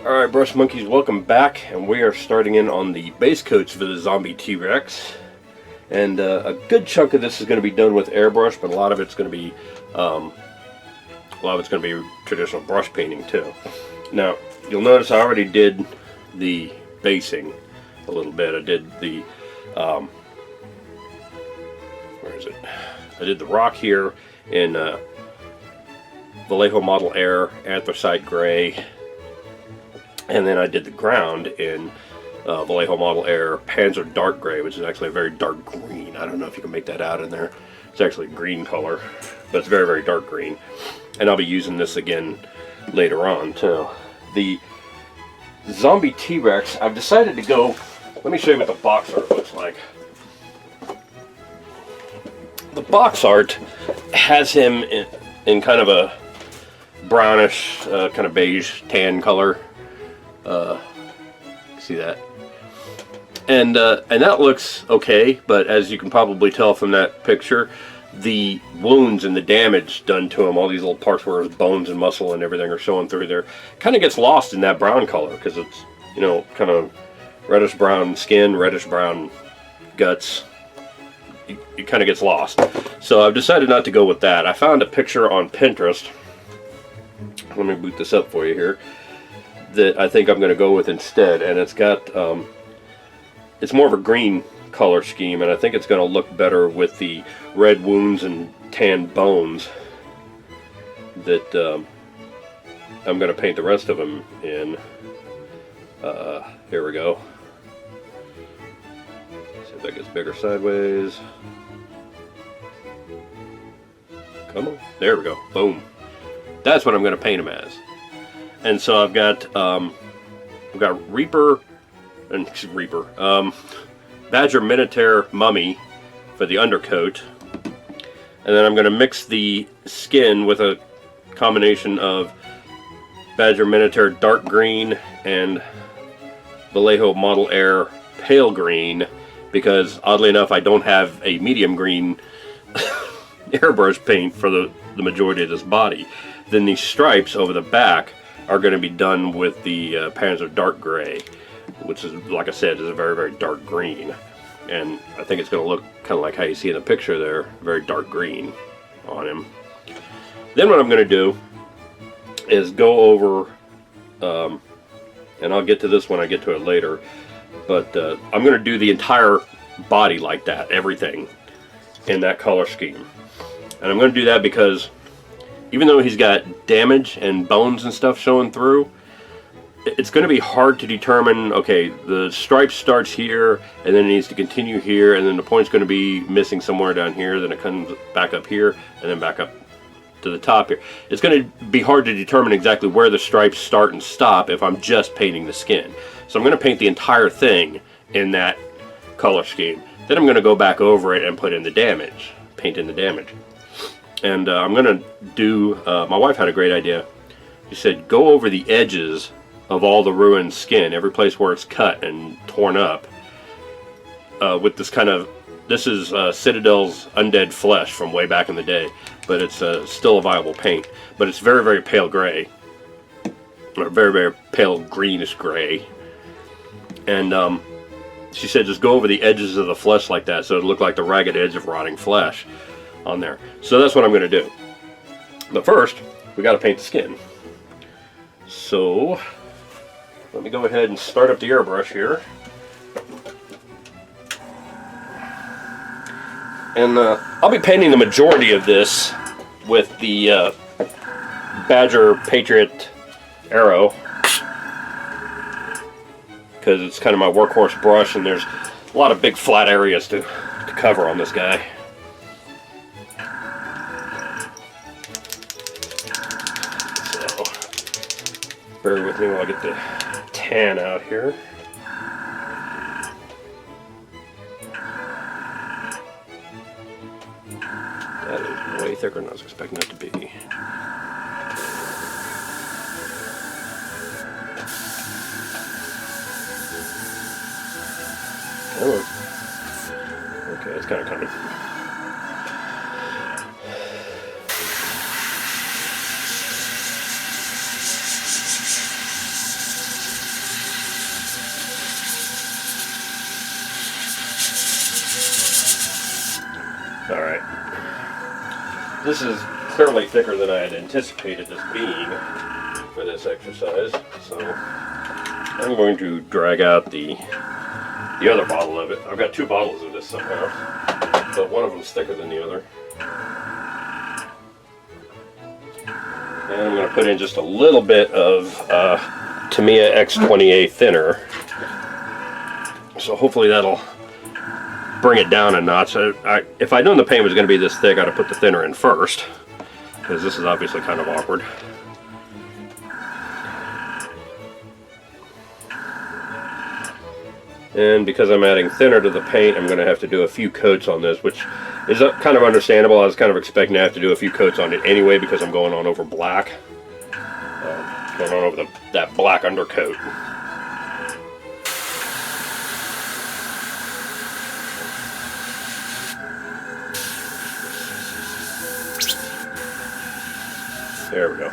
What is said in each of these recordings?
Alright, Brush Monkeys, welcome back, and we are starting in on the base coats for the zombie T-Rex. And a good chunk of this is going to be done with airbrush, but a lot of it's going to be traditional brush painting too. Now, you'll notice I already did the basing a little bit. I did the where is it? I did the rock here in Vallejo Model Air Anthracite Gray. And then I did the ground in Vallejo Model Air Panzer Dark Gray, which is actually a very dark green. I don't know if you can make that out in there. It's actually a green color, but it's very, very dark green. And I'll be using this again later on, too. The zombie T-Rex, I've decided to go... Let me show you what the box art looks like. The box art has him in kind of a brownish, kind of beige tan color. See that? And that looks okay, but as you can probably tell from that picture, the wounds and the damage done to him, all these little parts where his bones and muscle and everything are showing through there, kind of gets lost in that brown color, because it's, you know, kind of reddish brown skin, reddish brown guts. It kind of gets lost. So I've decided not to go with that. I found a picture on Pinterest. Let me boot this up for you here. That I think I'm going to go with instead, and it's got it's more of a green color scheme, and I think it's going to look better with the red wounds and tan bones that I'm going to paint the rest of them in. Here we go. See if that gets bigger sideways. Come on, there we go. Boom. That's what I'm going to paint him as. And so I've got Badger Minotaur Mummy for the undercoat, and then I'm going to mix the skin with a combination of Badger Minotaur Dark Green and Vallejo Model Air Pale Green, because oddly enough I don't have a medium green airbrush paint for the majority of this body. Then these stripes over the back are going to be done with the Panzer Dark Gray, which is, like I said, is a very, very dark green. And I think it's going to look kind of like how you see in the picture there, very dark green on him. Then what I'm going to do is go over, and I'll get to this when I get to it later, but I'm going to do the entire body like that, everything in that color scheme. And I'm going to do that because even though he's got damage and bones and stuff showing through, it's going to be hard to determine, okay, the stripe starts here, and then it needs to continue here, and then the point's going to be missing somewhere down here, then it comes back up here, and then back up to the top here. It's going to be hard to determine exactly where the stripes start and stop if I'm just painting the skin. So I'm going to paint the entire thing in that color scheme. Then I'm going to go back over it and put in the damage, paint in the damage. And I'm going to do, my wife had a great idea. She said, go over the edges of all the ruined skin, every place where it's cut and torn up, with this kind of, this is Citadel's Undead Flesh from way back in the day, but it's still a viable paint. But it's very, very pale gray, or very, very pale greenish gray. And she said, just go over the edges of the flesh like that, so it looked like the ragged edge of rotting flesh on there. So that's what I'm going to do. But first, we got to paint the skin. So let me go ahead and start up the airbrush here. And I'll be painting the majority of this with the Badger Patriot Arrow, because it's kind of my workhorse brush, and there's a lot of big flat areas to cover on this guy. Bear with me while I get the tan out here. That is way thicker than I was expecting it to be. Okay, it's kind of coming. This is clearly thicker than I had anticipated this being for this exercise, so I'm going to drag out the other bottle of it. I've got 2 bottles of this somehow, but one of them's thicker than the other. And I'm going to put in just a little bit of Tamiya X20A thinner, so hopefully that'll bring it down a notch. If I'd known the paint was going to be this thick, I'd have put the thinner in first, because this is obviously kind of awkward. And because I'm adding thinner to the paint, I'm going to have to do a few coats on this, which is kind of understandable. I was kind of expecting to have to do a few coats on it anyway, because I'm going on over black. Going on over that black undercoat. There we go.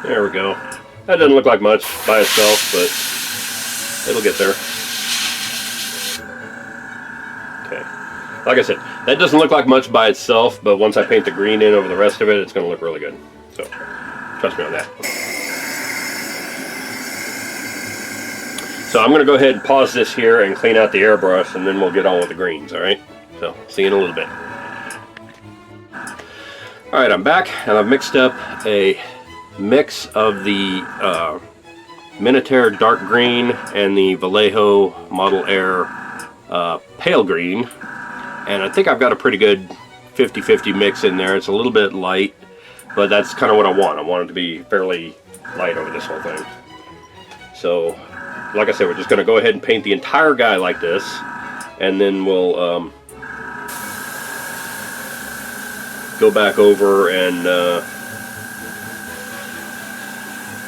There we go. That doesn't look like much by itself, but it'll get there. Okay. Like I said, that doesn't look like much by itself, but once I paint the green in over the rest of it, it's going to look really good. So, trust me on that. So I'm going to go ahead and pause this here and clean out the airbrush, and then we'll get on with the greens, alright? So, see you in a little bit. Alright, I'm back, and I've mixed up a mix of the Minotaur dark green and the Vallejo Model Air pale green, and I think I've got a pretty good 50-50 mix in there. It's a little bit light, but that's kind of what I want. I want it to be fairly light over this whole thing. So, like I said, we're just going to go ahead and paint the entire guy like this, and then we'll go back over and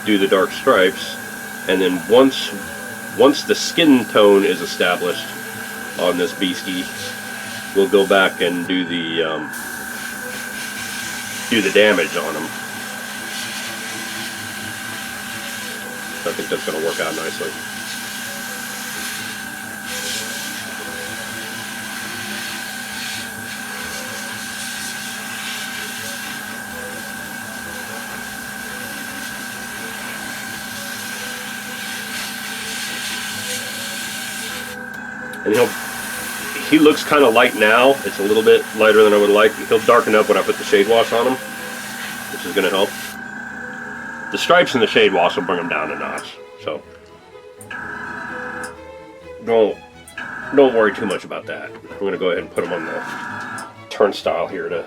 do the dark stripes, and then once the skin tone is established on this beastie, we'll go back and do the damage on them. I think that's going to work out nicely. And he looks kind of light now. It's a little bit lighter than I would like. He'll darken up when I put the shade wash on him, which is going to help. The stripes and the shade wash will bring them down a notch. So don't worry too much about that. I'm going to go ahead and put them on the turnstile here to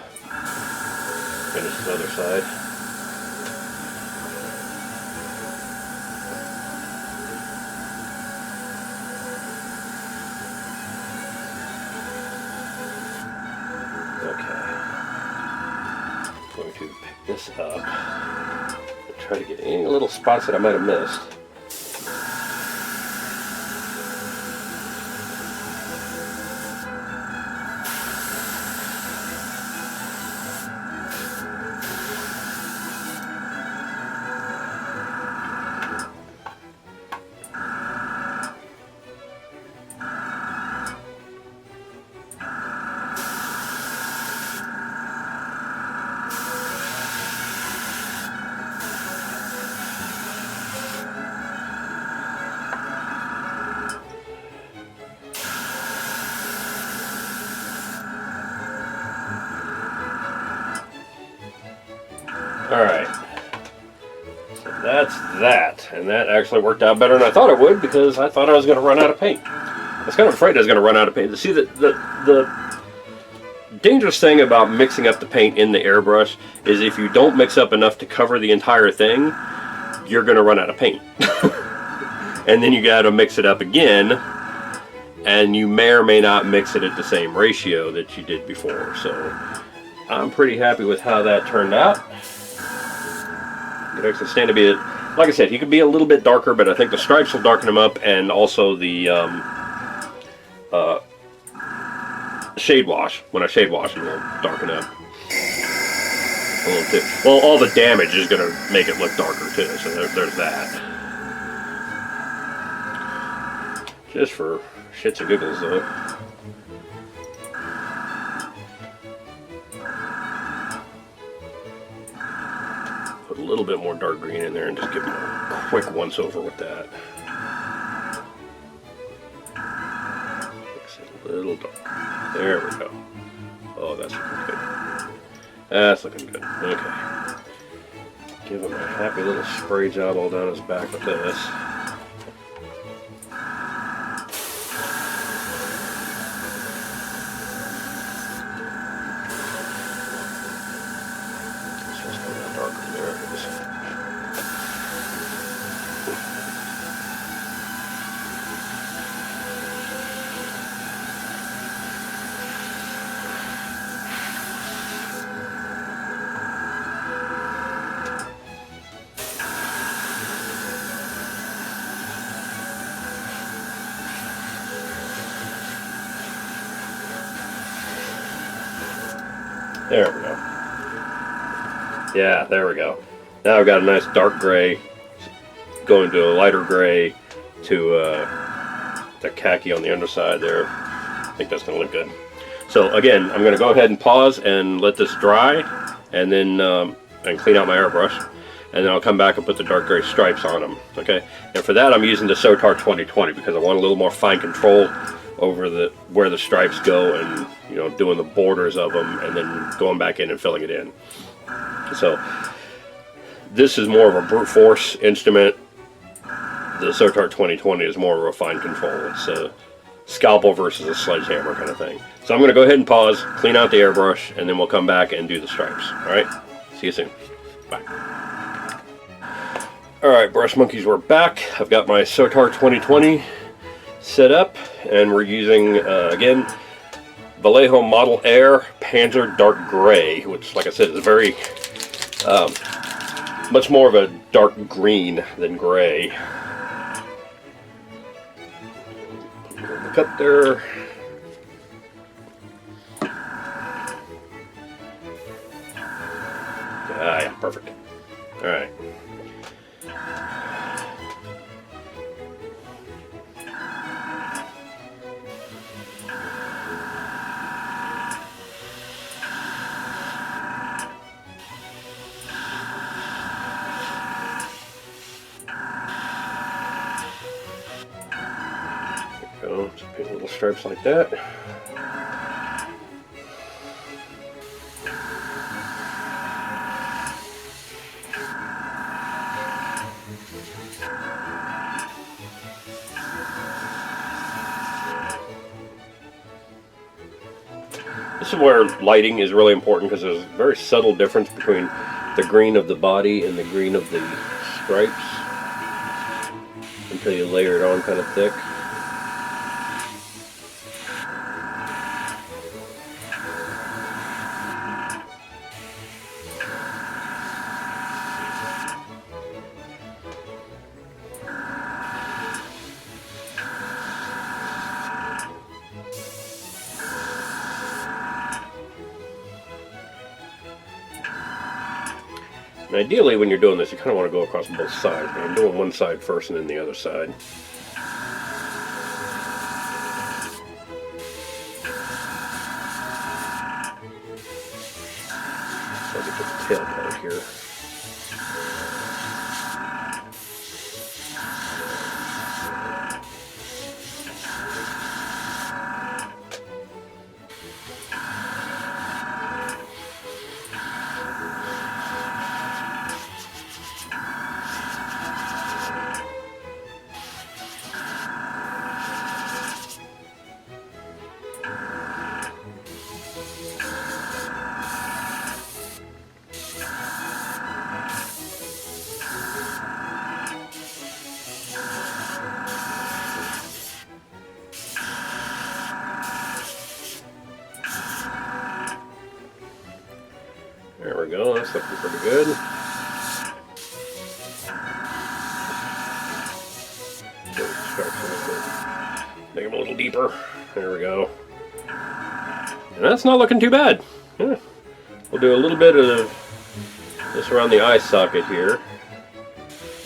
finish the other side. This up and try to get any little spots that I might have missed. Alright. So that's that. And that actually worked out better than I thought it would, because I thought I was going to run out of paint. I was kind of afraid I was going to run out of paint. See, the dangerous thing about mixing up the paint in the airbrush is if you don't mix up enough to cover the entire thing, you're going to run out of paint. And then you got to mix it up again, and you may or may not mix it at the same ratio that you did before. So I'm pretty happy with how that turned out. It actually stand to be, like I said, he could be a little bit darker, but I think the stripes will darken him up, and also the shade wash. When I shade wash, it will darken up a little too. Well, all the damage is going to make it look darker too, so there's that. Just for shits and giggles, though. Put a little bit more dark green in there and just give him a quick once over with that. Mix it a little dark. There we go. Oh, that's looking good. That's looking good. Okay. Give him a happy little spray job all down his back with this. There we go. Yeah, there we go. Now I've got a nice dark gray going to a lighter gray to the khaki on the underside there. I think that's going to look good. So again, I'm going to go ahead and pause and let this dry, and then and clean out my airbrush, and then I'll come back and put the dark gray stripes on them. Okay, and for that I'm using the Sotar 2020 because I want a little more fine control over where the stripes go, and doing the borders of them, and then going back in and filling it in. So this is more of a brute force instrument. The Sotar 2020 is more of a fine control. It's a scalpel versus a sledgehammer kind of thing. So I'm going to go ahead and pause, clean out the airbrush, and then we'll come back and do the stripes. Alright, see you soon. Bye. Alright, brush monkeys, we're back. I've got my Sotar 2020 set up, and we're using again Vallejo Model Air Panzer Dark Gray, which, like I said, is very much more of a dark green than gray. Put a little cut there. Ah, yeah, perfect. All right. Just paint little stripes like that. This is where lighting is really important, because there's a very subtle difference between the green of the body and the green of the stripes until you layer it on kind of thick. And ideally, when you're doing this, you kind of want to go across both sides. But I'm doing one side first and then the other side. So I'll get to the tail part here. That's looking pretty good. Make them a little deeper. There we go. And that's not looking too bad. Yeah. We'll do a little bit of this around the eye socket here,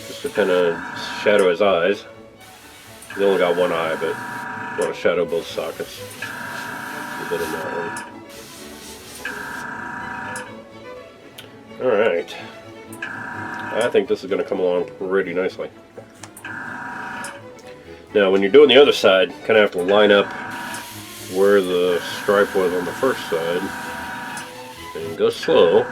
just to kind of shadow his eyes. He's only got one eye, but you want to shadow both sockets. A bit in that one. Alright. I think this is going to come along pretty nicely. Now, when you're doing the other side, you kind of have to line up where the stripe was on the first side. And go slow.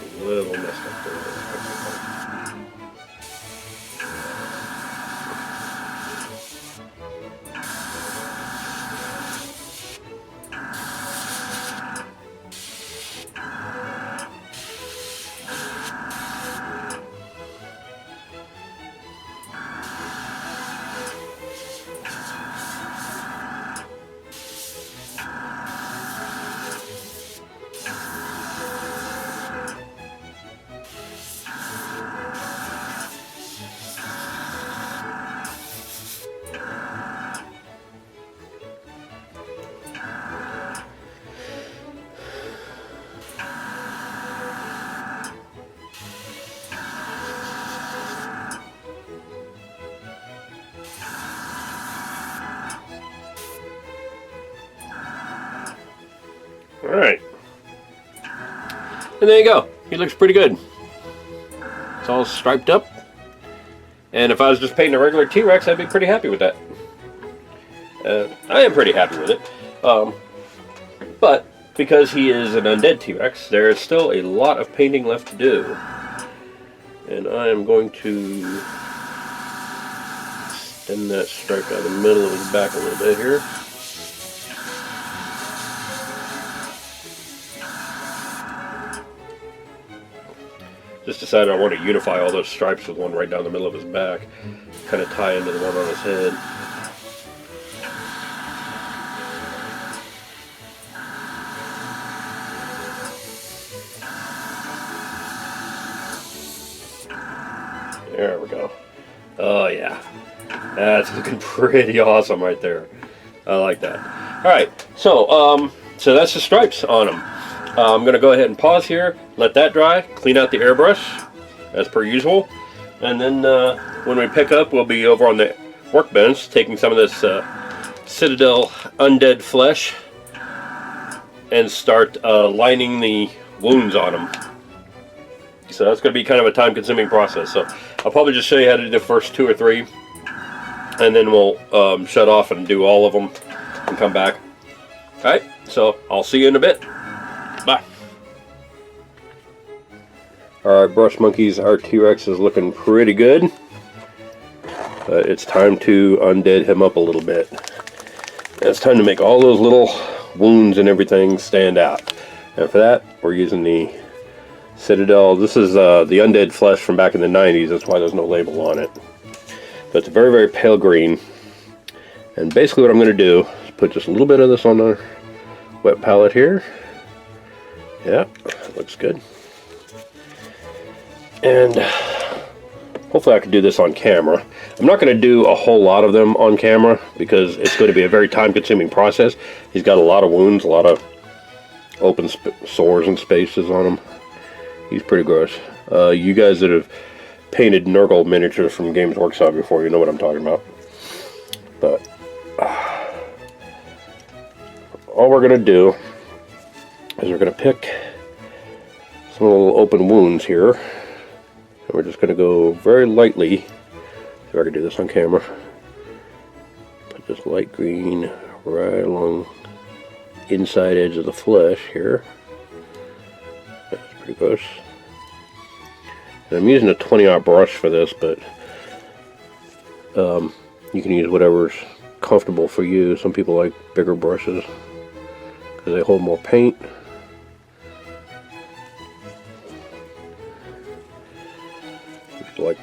A little messed up there. Alright. And there you go. He looks pretty good. It's all striped up. And if I was just painting a regular T-Rex, I'd be pretty happy with that. I am pretty happy with it. But because he is an undead T-Rex, there is still a lot of painting left to do. And I am going to extend that stripe down the middle of his back a little bit here. Just decided I want to unify all those stripes with one right down the middle of his back. Kind of tie into the one on his head. There we go. Oh yeah. That's looking pretty awesome right there. I like that. Alright, so that's the stripes on them. I'm going to go ahead and pause here, let that dry, clean out the airbrush, as per usual. And then when we pick up, we'll be over on the workbench, taking some of this Citadel undead flesh and start lining the wounds on them. So that's going to be kind of a time-consuming process. So I'll probably just show you how to do the first 2 or 3, and then we'll shut off and do all of them and come back. Alright, so I'll see you in a bit. Bye. Alright, brush monkeys, our T-Rex is looking pretty good. It's time to undead him up a little bit. It's time to make all those little wounds and everything stand out. And for that, we're using the Citadel. This is the undead flesh from back in the 90s. That's why there's no label on it. But it's very, very pale green. And basically what I'm going to do is put just a little bit of this on the wet palette here. Yeah, looks good. And hopefully I can do this on camera. I'm not going to do a whole lot of them on camera because it's going to be a very time-consuming process. He's got a lot of wounds, a lot of open sores and spaces on him. He's pretty gross. You guys that have painted Nurgle miniatures from Games Workshop before, you know what I'm talking about. But all we're going to do is we're going to pick some little open wounds here, and we're just going to go very lightly, see if I can do this on camera, put this light green right along the inside edge of the flesh here. That's pretty gross. And I'm using a 20-aught brush for this, but you can use whatever's comfortable for you. Some people like bigger brushes because they hold more paint. People like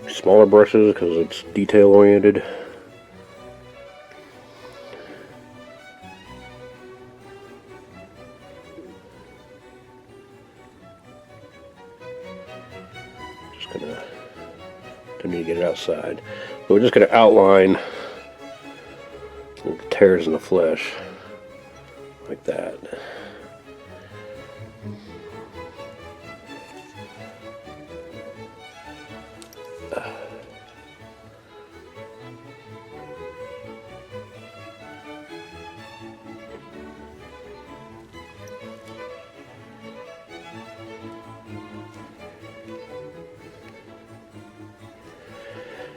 smaller brushes because it's detail oriented. Just gonna, don't need to get it outside. But we're just gonna outline little tears in the flesh like that.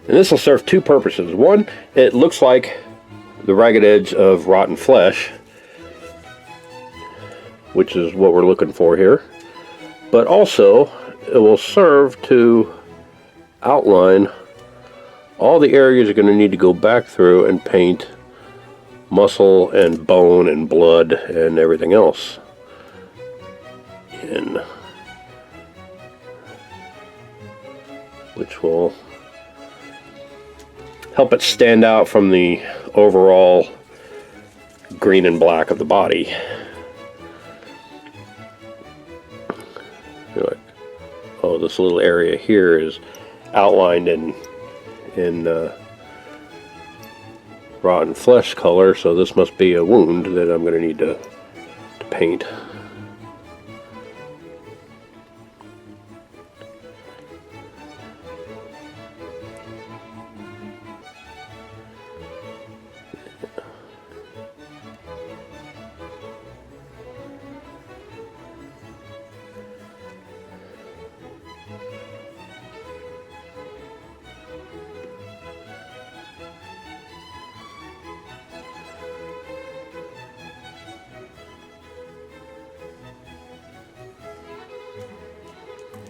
And this will serve two purposes. One, it looks like the ragged edge of rotten flesh, which is what we're looking for here. But also, it will serve to outline all the areas you're going to need to go back through and paint muscle and bone and blood and everything else in, which will help it stand out from the overall green and black of the body. You're like, oh, this little area here is outlined in rotten flesh color, so this must be a wound that I'm going to need to paint.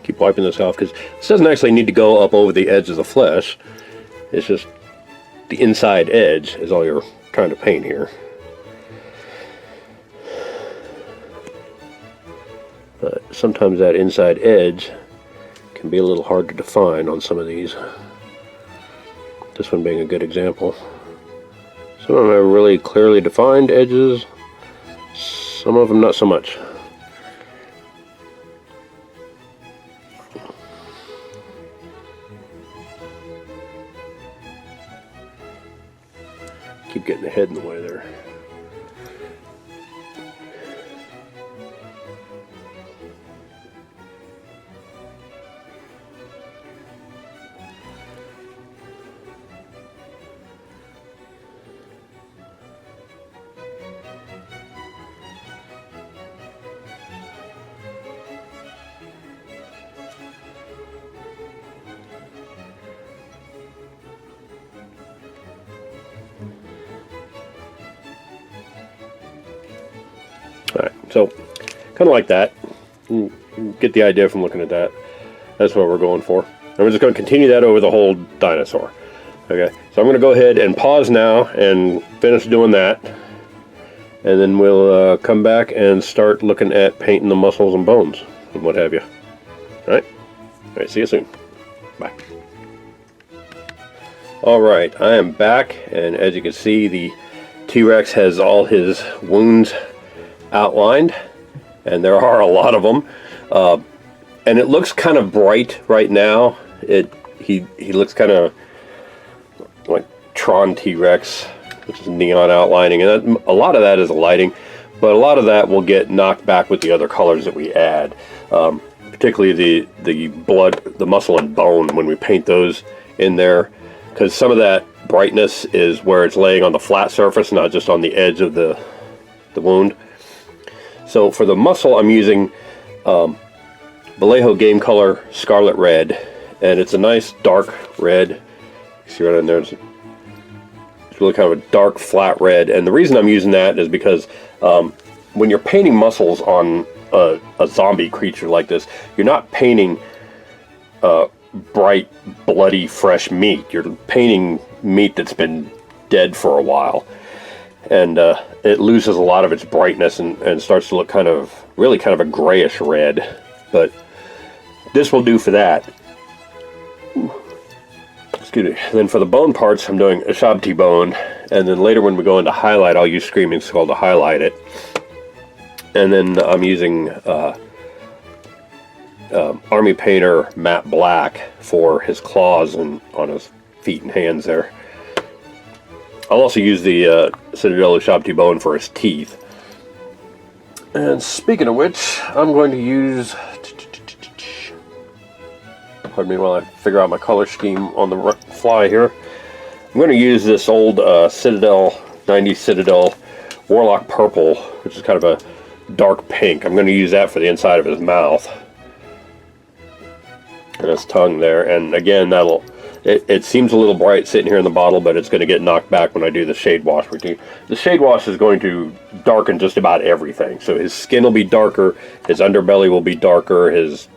Keep wiping this off because this doesn't actually need to go up over the edge of the flesh. It's just the inside edge is all you're trying to paint here. But sometimes that inside edge can be a little hard to define on some of these. This one being a good example. Some of them have really clearly defined edges, some of them not so much. Keep getting the head in the way there. Alright, so kind of like that. You get the idea from looking at that. That's what we're going for. And we're just going to continue that over the whole dinosaur. Okay, so I'm going to go ahead and pause now and finish doing that. And then we'll come back and start looking at painting the muscles and bones and what have you. Alright, see you soon. Bye. Alright, I am back, and as you can see, the T-Rex has all his wounds outlined, and there are a lot of them, and it looks kind of bright right now. He looks kind of like Tron T-Rex, which is neon outlining, and a lot of that is lighting, but a lot of that will get knocked back with the other colors that we add, particularly the blood, the muscle and bone when we paint those in there, because some of that brightness is where it's laying on the flat surface, not just on the edge of the the wound. So for the muscle, I'm using Vallejo Game Color Scarlet Red, and it's a nice dark red. You see right in there, it's really kind of a dark flat red. And the reason I'm using that is because when you're painting muscles on a zombie creature like this, you're not painting bright, bloody, fresh meat. You're painting meat that's been dead for a while, and it loses a lot of its brightness and starts to look really kind of a grayish red. But this will do for that. Excuse me. Then for the bone parts, I'm doing a Shabti bone, and then later when we go into highlight, I'll use Screaming Skull to highlight it. And then I'm using Army Painter Matte Black for his claws and on his feet and hands there. I'll also use the Citadel Shabti bone for his teeth. And speaking of which, I'm going to use... Pardon me while I figure out my color scheme on the fly here. I'm going to use this old Citadel, 90s Citadel Warlock Purple, which is kind of a dark pink. I'm going to use that for the inside of his mouth and his tongue there. And again, it seems a little bright sitting here in the bottle, but it's going to get knocked back when I do the shade wash routine. The shade wash is going to darken just about everything. So his skin will be darker, his underbelly will be darker, his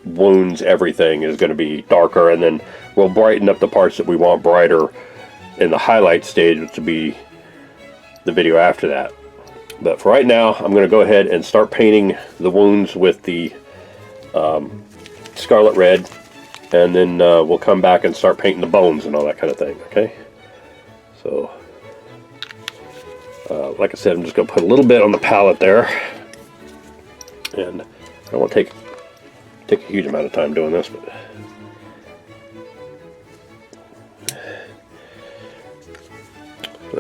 wounds, everything is going to be darker, and then we'll brighten up the parts that we want brighter in the highlight stage, which will be the video after that. But for right now, I'm going to go ahead and start painting the wounds with the Scarlet Red, and then we'll come back and start painting the bones and all that kind of thing, okay? So, like I said, I'm just going to put a little bit on the palette there, and I don't want to take a huge amount of time doing this, but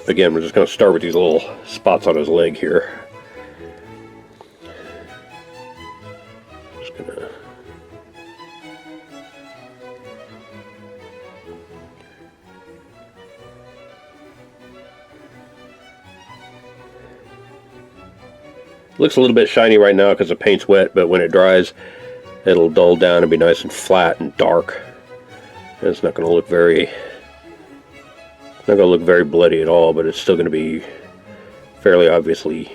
again, we're just going to start with these little spots on his leg here. Just gonna looks a little bit shiny right now because the paint's wet, but when it dries, it'll dull down and be nice and flat and dark. And it's not going to look very bloody at all, but it's still going to be fairly obviously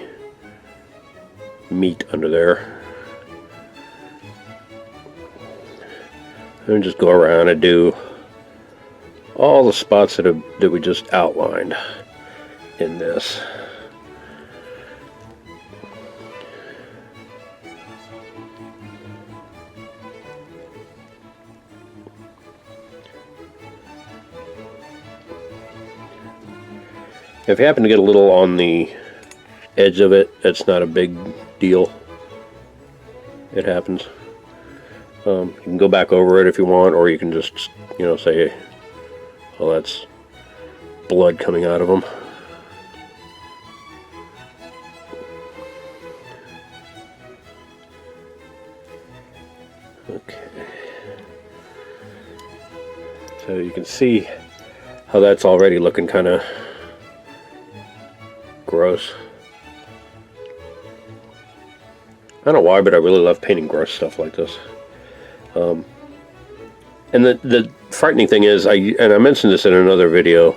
meat under there. And just go around and do all the spots that we just outlined in this. If you happen to get a little on the edge of it, it's not a big deal. It happens. You can go back over it if you want, or you can just, say, oh, that's blood coming out of them. Okay. So you can see how that's already looking kind of gross. I don't know why, but I really love painting gross stuff like this. And the frightening thing is, I mentioned this in another video,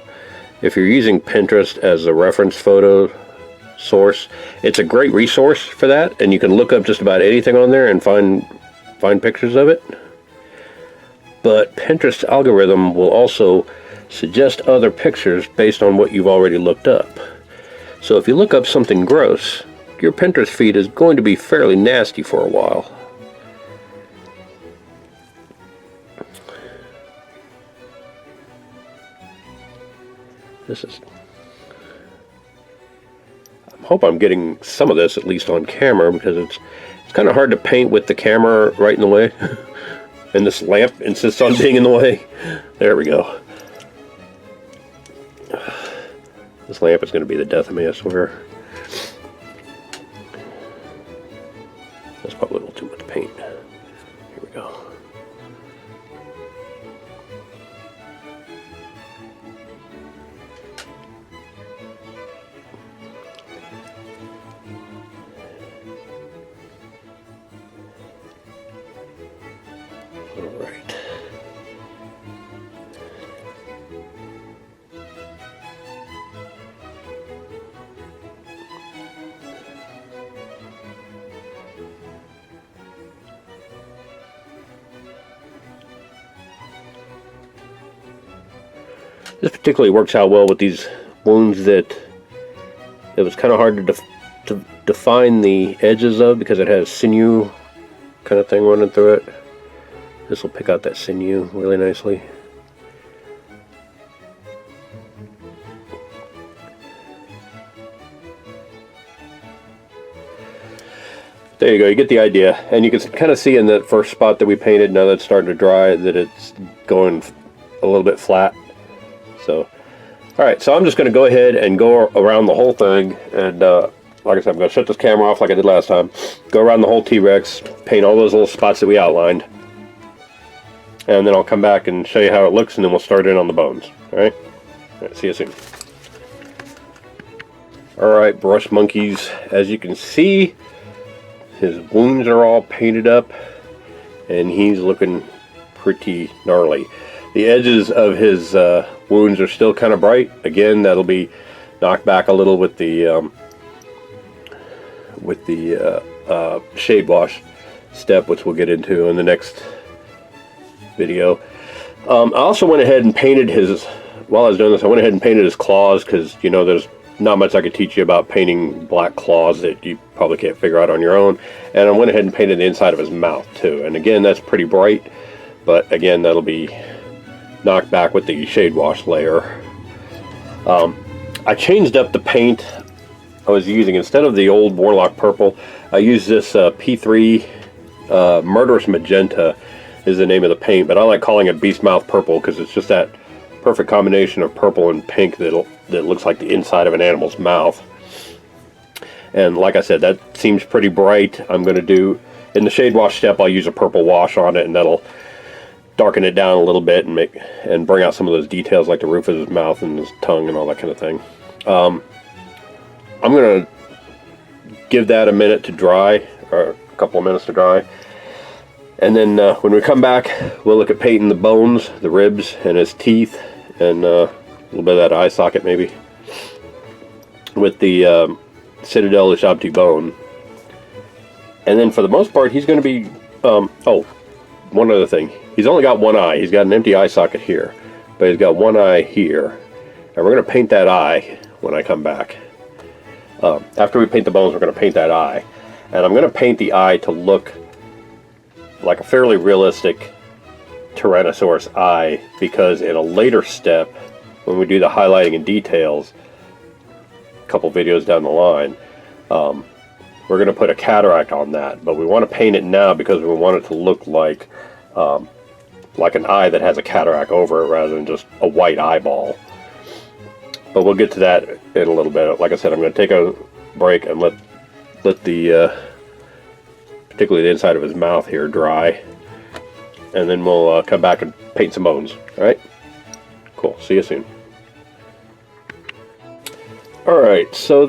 if you're using Pinterest as a reference photo source, it's a great resource for that, and you can look up just about anything on there and find pictures of it. But Pinterest algorithm will also suggest other pictures based on what you've already looked up. So if you look up something gross, your Pinterest feed is going to be fairly nasty for a while. I hope I'm getting some of this at least on camera, because it's kind of hard to paint with the camera right in the way. And this lamp insists on being in the way. There we go. This lamp is going to be the death of me, I swear. That's probably a little too much paint. Here we go. All right. This particularly works out well with these wounds that it was kind of hard to define the edges of, because it has sinew kind of thing running through it. This will pick out that sinew really nicely. There you go, you get the idea. And you can kind of see in that first spot that we painted, now that it's starting to dry, that it's going a little bit flat. So, alright, so I'm just going to go ahead and go around the whole thing, and like I said, I'm going to shut this camera off like I did last time, go around the whole T-Rex, paint all those little spots that we outlined, and then I'll come back and show you how it looks, and then we'll start in on the bones. Alright, see you soon. Alright, brush monkeys, as you can see, his wounds are all painted up, and he's looking pretty gnarly. The edges of his wounds are still kind of bright. Again, that'll be knocked back a little with the shade wash step, which we'll get into in the next video. I also went ahead and painted his, while I was doing this, I went ahead and painted his claws, because, you know, there's not much I could teach you about painting black claws that you probably can't figure out on your own. And I went ahead and painted the inside of his mouth too. And again, that's pretty bright, but again, that'll be knocked back with the shade wash layer. I changed up the paint I was using. Instead of the old Warlock purple, I used this P3 Murderous Magenta is the name of the paint, but I like calling it Beast Mouth Purple because it's just that perfect combination of purple and pink that looks like the inside of an animal's mouth. And like I said, that seems pretty bright. I'm going to do, in the shade wash step, I'll use a purple wash on it, and that'll darken it down a little bit and bring out some of those details like the roof of his mouth and his tongue and all that kind of thing. I'm going to give that a minute to dry, or a couple of minutes to dry. And then when we come back, we'll look at painting the bones, the ribs, and his teeth, and a little bit of that eye socket maybe, with the Citadel de Shabti bone. And then for the most part, he's going to be, oh, one other thing. He's only got one eye. He's got an empty eye socket here, but he's got one eye here. And we're going to paint that eye when I come back. After we paint the bones, we're going to paint that eye. And I'm going to paint the eye to look like a fairly realistic Tyrannosaurus eye, because in a later step, when we do the highlighting and details, a couple videos down the line, we're going to put a cataract on that. But we want to paint it now because we want it to look like an eye that has a cataract over it rather than just a white eyeball. But we'll get to that in a little bit. Like I said, I'm going to take a break and let the particularly the inside of his mouth here dry, and then we'll come back and paint some bones. Alright? Cool. See you soon. Alright, so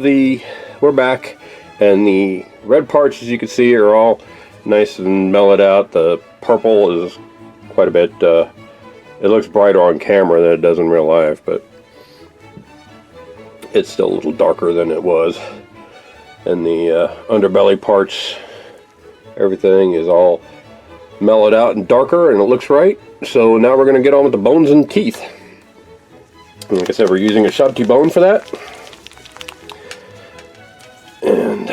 we're back, and the red parts, as you can see, are all nice and mellowed out. The purple is quite a bit, it looks brighter on camera than it does in real life, but it's still a little darker than it was. And the underbelly parts, everything is all mellowed out and darker, and it looks right. So now we're going to get on with the bones and teeth. And like I said, we're using a Shabti bone for that. And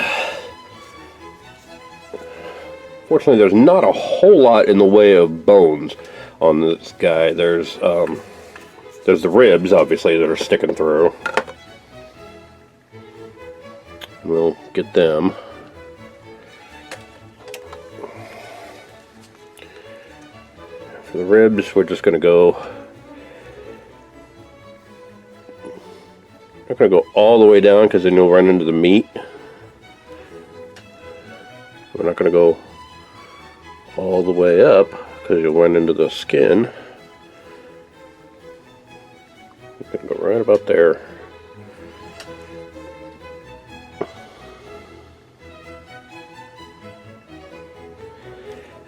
fortunately, there's not a whole lot in the way of bones on this guy. There's the ribs, obviously, that are sticking through. We'll get them. For the ribs, we're just going to go, not going to go all the way down because then you'll run into the meat. We're not going to go all the way up because you'll run into the skin. We're going to go right about there.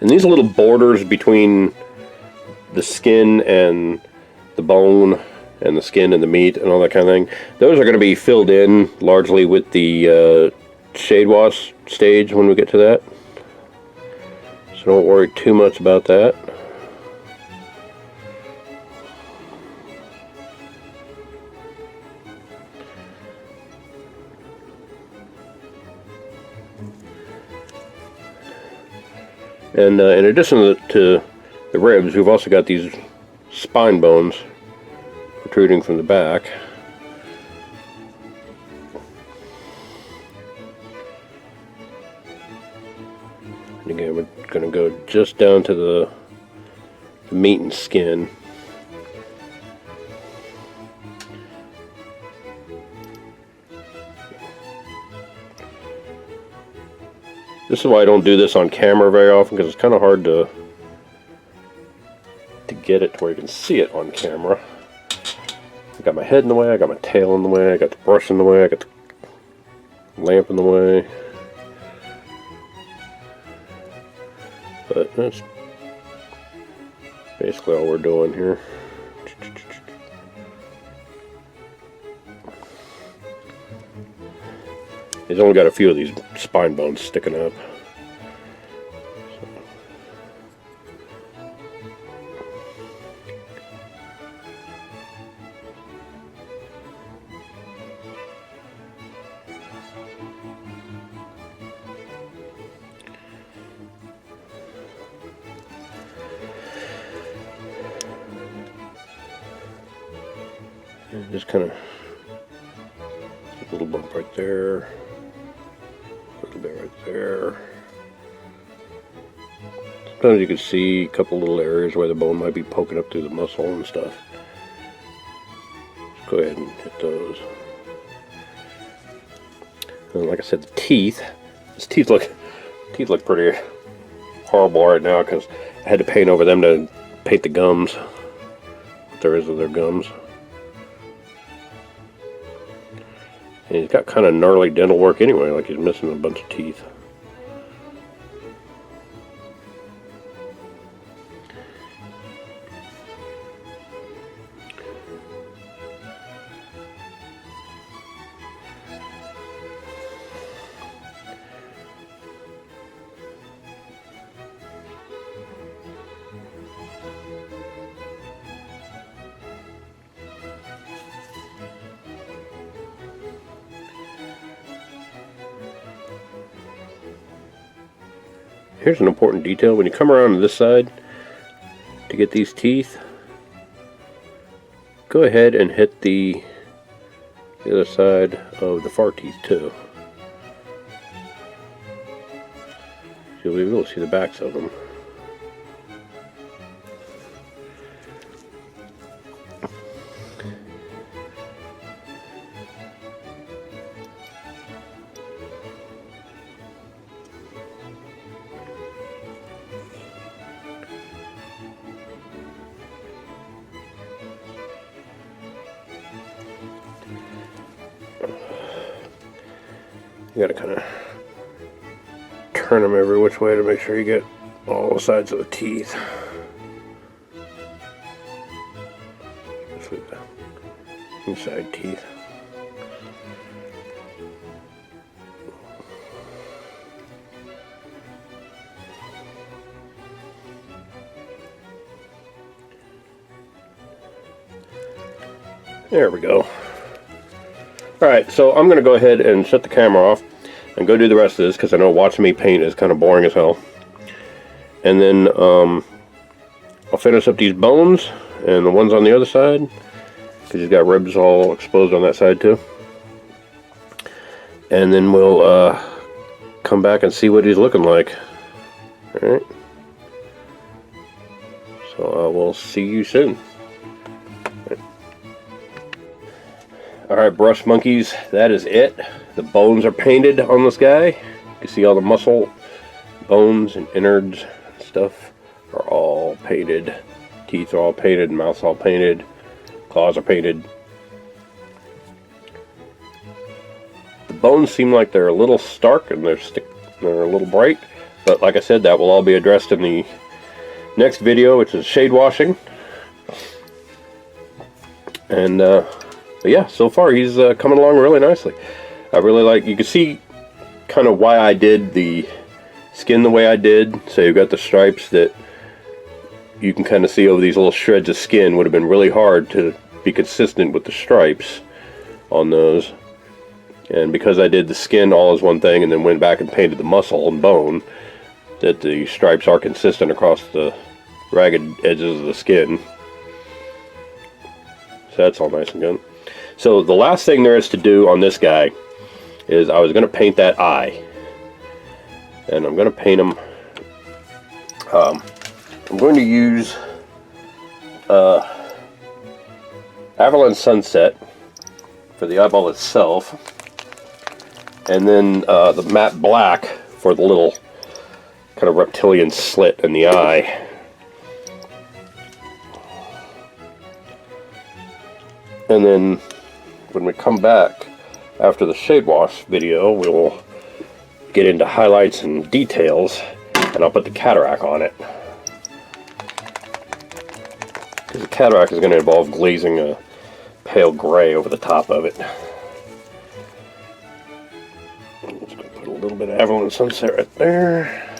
And these little borders between the skin and the bone and the skin and the meat and all that kind of thing, those are going to be filled in largely with the shade wash stage when we get to that. So don't worry too much about that. And in addition to the ribs, we've also got these spine bones protruding from the back. And again, we're going to go just down to the meat and skin. This is why I don't do this on camera very often, because it's kind of hard to get it to where you can see it on camera. I got my head in the way, I got my tail in the way, I got the brush in the way, I got the lamp in the way. But that's basically all we're doing here. He's only got a few of these spine bones sticking up. And just kind of a little bump right there, a little bit right there. Sometimes you can see a couple little areas where the bone might be poking up through the muscle and stuff. Just go ahead and hit those. And like I said, the teeth. His teeth look pretty horrible right now because I had to paint over them to paint the gums. What there is of their gums. And he's got kind of gnarly dental work anyway, like he's missing a bunch of teeth. Here's an important detail. When you come around to this side to get these teeth, go ahead and hit the other side of the far teeth too. You'll be able to see the backs of them. You gotta kind of turn them every which way to make sure you get all sides of the teeth. Especially the inside teeth. There we go. Alright, so I'm going to go ahead and shut the camera off and go do the rest of this because I know watching me paint is kind of boring as hell. And then I'll finish up these bones and the ones on the other side because he's got ribs all exposed on that side too. And then we'll come back and see what he's looking like. Alright. So we'll see you soon. Alright, brush monkeys, that is it. The bones are painted on this guy. You can see all the muscle, bones, and innards and stuff are all painted. Teeth are all painted, mouth's all painted, claws are painted. The bones seem like they're a little stark and they're a little bright, but like I said, that will all be addressed in the next video, which is shade washing. And but yeah, so far he's coming along really nicely. I really like, you can see kind of why I did the skin the way I did. So you've got the stripes that you can kind of see over these little shreds of skin. Would have been really hard to be consistent with the stripes on those. And because I did the skin all as one thing and then went back and painted the muscle and bone, that the stripes are consistent across the ragged edges of the skin. So that's all nice and good. So the last thing there is to do on this guy is I was going to paint that eye. And I'm going to paint him. I'm going to use Avalon Sunset for the eyeball itself. And then the matte black for the little kind of reptilian slit in the eye. And then when we come back after the shade wash video, we'll get into highlights and details, and I'll put the cataract on it. Because the cataract is going to involve glazing a pale gray over the top of it. I'm just going to put a little bit of Avalon Sunset right there.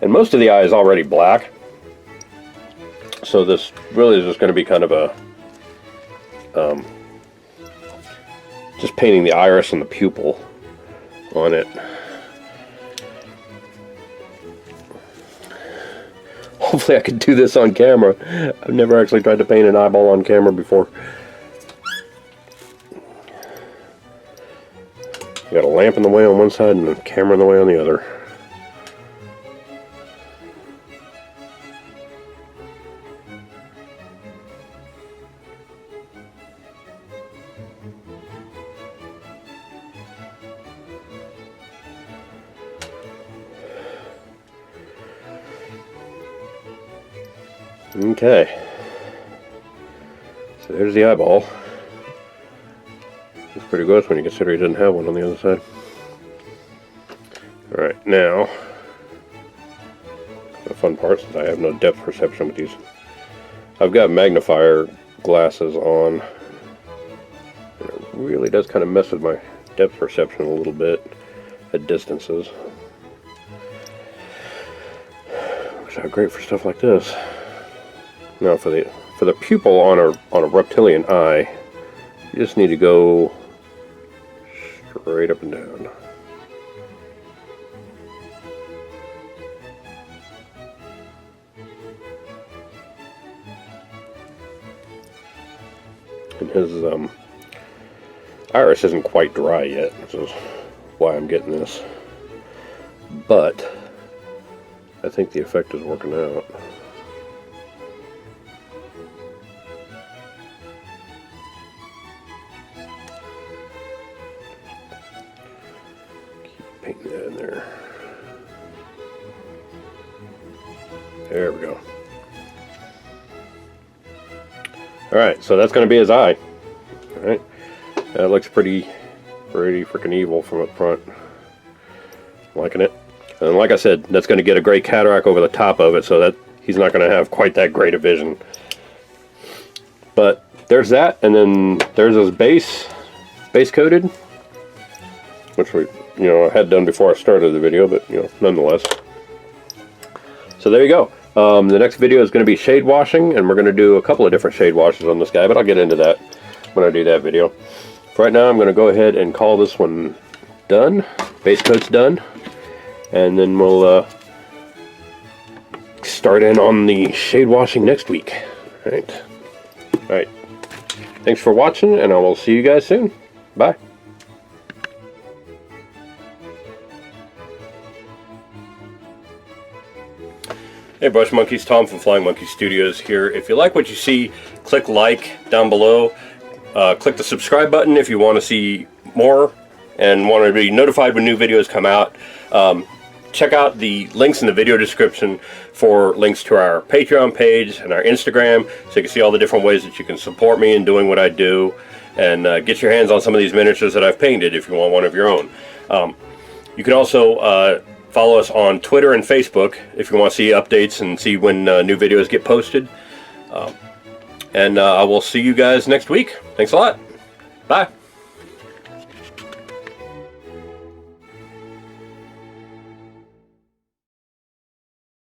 And most of the eye is already black. So this really is just going to be kind of a just painting the iris and the pupil on it. Hopefully I can do this on camera. I've never actually tried to paint an eyeball on camera before. Got a lamp in the way on one side and a camera in the way on the other. Okay, so there's the eyeball. It's pretty gross when you consider he doesn't have one on the other side. Alright, now, the fun part, since I have no depth perception with these, I've got magnifier glasses on. And it really does kind of mess with my depth perception a little bit at distances. Which are great for stuff like this. Now for the pupil on a reptilian eye, you just need to go straight up and down. And his iris isn't quite dry yet, which is why I'm getting this. But I think the effect is working out. Paint that in there. There we go. Alright, so that's going to be his eye. Alright. That looks pretty freaking evil from up front. Liking it. And like I said, that's going to get a gray cataract over the top of it, so that he's not going to have quite that great a vision. But there's that, and then there's his base coated, which we, I had done before I started the video, but nonetheless. So there you go. The next video is going to be shade washing, and we're going to do a couple of different shade washes on this guy, but I'll get into that when I do that video. For right now, I'm going to go ahead and call this one done. Base coat's done, and then we'll start in on the shade washing next week. All right. Thanks for watching, and I will see you guys soon. Bye. Hey Brush Monkeys, Tom from Flying Monkey Studios here. If you like what you see, click like down below. Click the subscribe button if you want to see more and want to be notified when new videos come out. Check out the links in the video description for links to our Patreon page and our Instagram, so you can see all the different ways that you can support me in doing what I do, and get your hands on some of these miniatures that I've painted if you want one of your own. You can also follow us on Twitter and Facebook if you want to see updates and see when new videos get posted. And I will see you guys next week. Thanks a lot. Bye.